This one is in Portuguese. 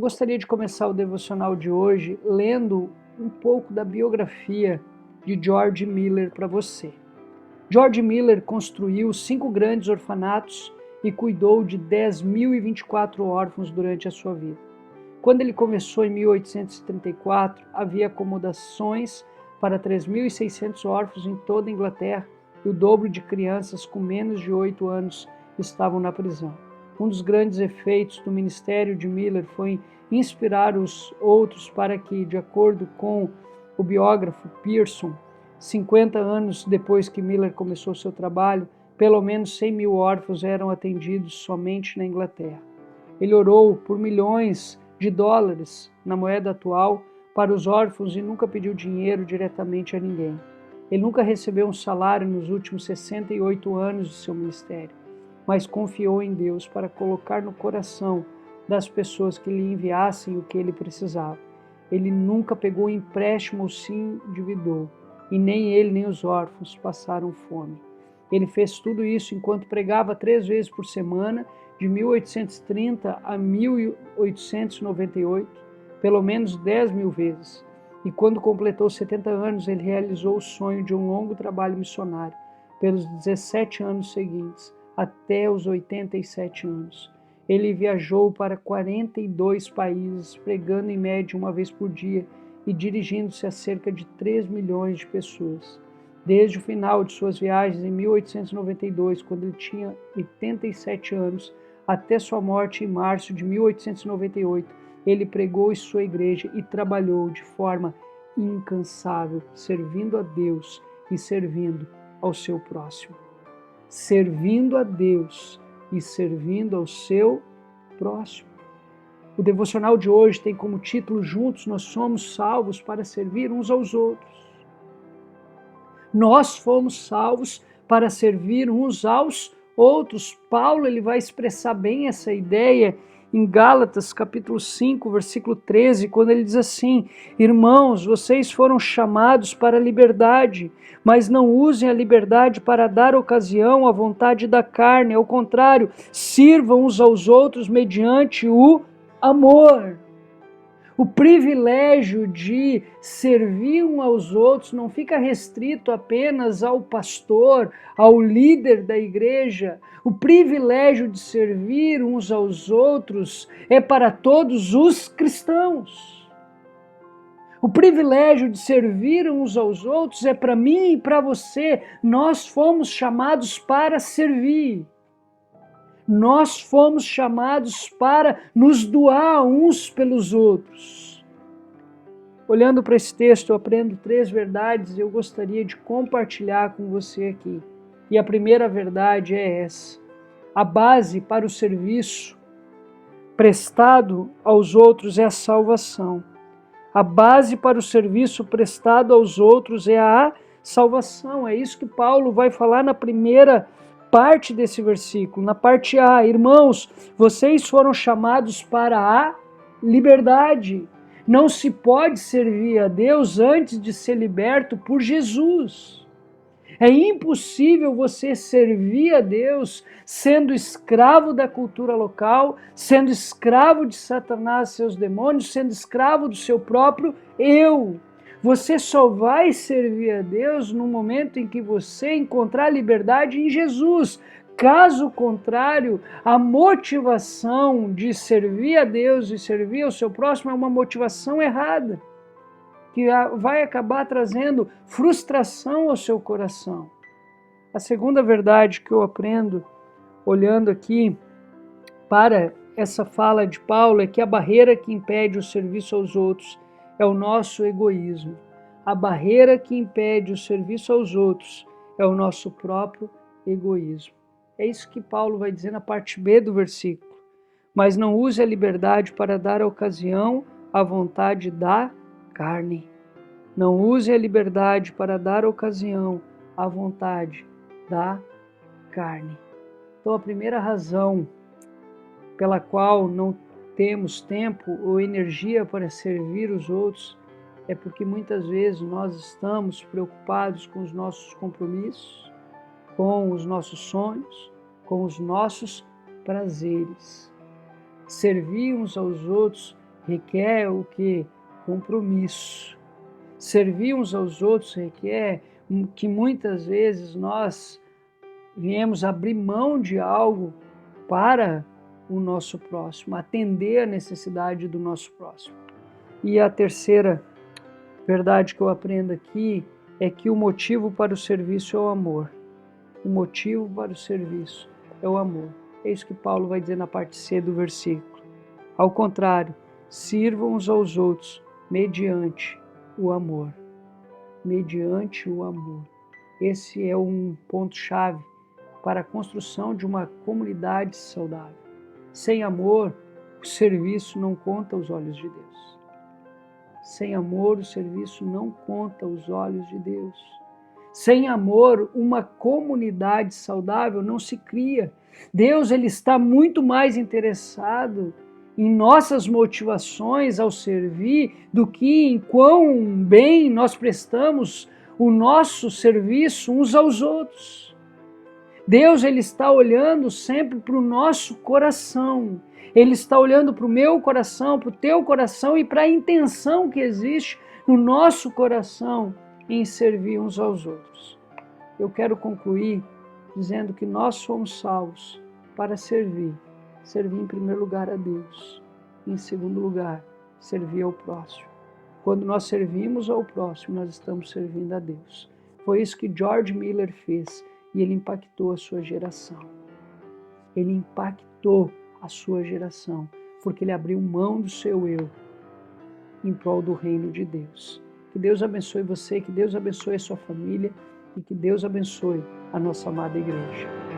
gostaria de começar o devocional de hoje lendo um pouco da biografia de George Miller para você. George Miller construiu 5 grandes orfanatos e cuidou de 10.024 órfãos durante a sua vida. Quando ele começou em 1834, havia acomodações para 3.600 órfãos em toda a Inglaterra e o dobro de crianças com menos de 8 anos estavam na prisão. Um dos grandes efeitos do ministério de Miller foi inspirar os outros para que, de acordo com o biógrafo Pearson, 50 anos depois que Miller começou seu trabalho, pelo menos 100.000 órfãos eram atendidos somente na Inglaterra. Ele orou por milhões de dólares na moeda atual para os órfãos e nunca pediu dinheiro diretamente a ninguém. Ele nunca recebeu um salário nos últimos 68 anos de seu ministério, mas confiou em Deus para colocar no coração das pessoas que lhe enviassem o que ele precisava. Ele nunca pegou empréstimo ou se endividou, e nem ele nem os órfãos passaram fome. Ele fez tudo isso enquanto pregava 3 vezes por semana, de 1830 a 1898, pelo menos 10.000 vezes. E quando completou 70 anos, ele realizou o sonho de um longo trabalho missionário, pelos 17 anos seguintes, até os 87 anos. Ele viajou para 42 países, pregando em média uma vez por dia e dirigindo-se a cerca de 3 milhões de pessoas. Desde o final de suas viagens em 1892, quando ele tinha 87 anos, até sua morte em março de 1898, ele pregou em sua igreja e trabalhou de forma incansável, servindo a Deus e servindo ao seu próximo. Servindo a Deus e servindo ao seu próximo. O devocional de hoje tem como título: Juntos nós somos salvos para servir uns aos outros. Nós fomos salvos para servir uns aos outros. Paulo ele vai expressar bem essa ideia em Gálatas capítulo 5, versículo 13, quando ele diz assim: irmãos, vocês foram chamados para a liberdade, mas não usem a liberdade para dar ocasião à vontade da carne. Ao contrário, sirvam uns aos outros mediante o amor. O privilégio de servir uns aos outros não fica restrito apenas ao pastor, ao líder da igreja. O privilégio de servir uns aos outros é para todos os cristãos. O privilégio de servir uns aos outros é para mim e para você. Nós fomos chamados para servir. Nós fomos chamados para nos doar uns pelos outros. Olhando para esse texto, eu aprendo 3 verdades e eu gostaria de compartilhar com você aqui. E a primeira verdade é essa: a base para o serviço prestado aos outros é a salvação. A base para o serviço prestado aos outros é a salvação. É isso que Paulo vai falar na primeira parte desse versículo, na parte A. Irmãos, vocês foram chamados para a liberdade. Não se pode servir a Deus antes de ser liberto por Jesus. É impossível você servir a Deus sendo escravo da cultura local, sendo escravo de Satanás e seus demônios, sendo escravo do seu próprio eu. Você só vai servir a Deus no momento em que você encontrar liberdade em Jesus. Caso contrário, a motivação de servir a Deus e servir ao seu próximo é uma motivação errada, que vai acabar trazendo frustração ao seu coração. A segunda verdade que eu aprendo olhando aqui para essa fala de Paulo é que a barreira que impede o serviço aos outros é o nosso egoísmo. A barreira que impede o serviço aos outros é o nosso próprio egoísmo. É isso que Paulo vai dizer na parte B do versículo. Mas não use a liberdade para dar ocasião à vontade da carne. Não use a liberdade para dar ocasião à vontade da carne. Então, a primeira razão pela qual não temos tempo ou energia para servir os outros é porque muitas vezes nós estamos preocupados com os nossos compromissos, com os nossos sonhos, com os nossos prazeres. Servir uns aos outros requer o que? Compromisso. Servir uns aos outros requer que muitas vezes nós viemos abrir mão de algo para o nosso próximo, atender a necessidade do nosso próximo. E a terceira verdade que eu aprendo aqui é que o motivo para o serviço é o amor. O motivo para o serviço é o amor. É isso que Paulo vai dizer na parte C do versículo. Ao contrário, sirvam uns aos outros mediante o amor. Mediante o amor. Esse é um ponto-chave para a construção de uma comunidade saudável. Sem amor, o serviço não conta aos olhos de Deus. Sem amor, o serviço não conta aos olhos de Deus. Sem amor, uma comunidade saudável não se cria. Deus, ele está muito mais interessado em nossas motivações ao servir do que em quão bem nós prestamos o nosso serviço uns aos outros. Deus, ele está olhando sempre para o nosso coração. Ele está olhando para o meu coração, para o teu coração e para a intenção que existe no nosso coração em servir uns aos outros. Eu quero concluir dizendo que nós somos salvos para servir. Servir em primeiro lugar a Deus. Em segundo lugar, servir ao próximo. Quando nós servimos ao próximo, nós estamos servindo a Deus. Foi isso que George Miller fez e ele impactou a sua geração. Ele impactou a sua geração, porque ele abriu mão do seu eu em prol do reino de Deus. Que Deus abençoe você, que Deus abençoe a sua família e que Deus abençoe a nossa amada igreja.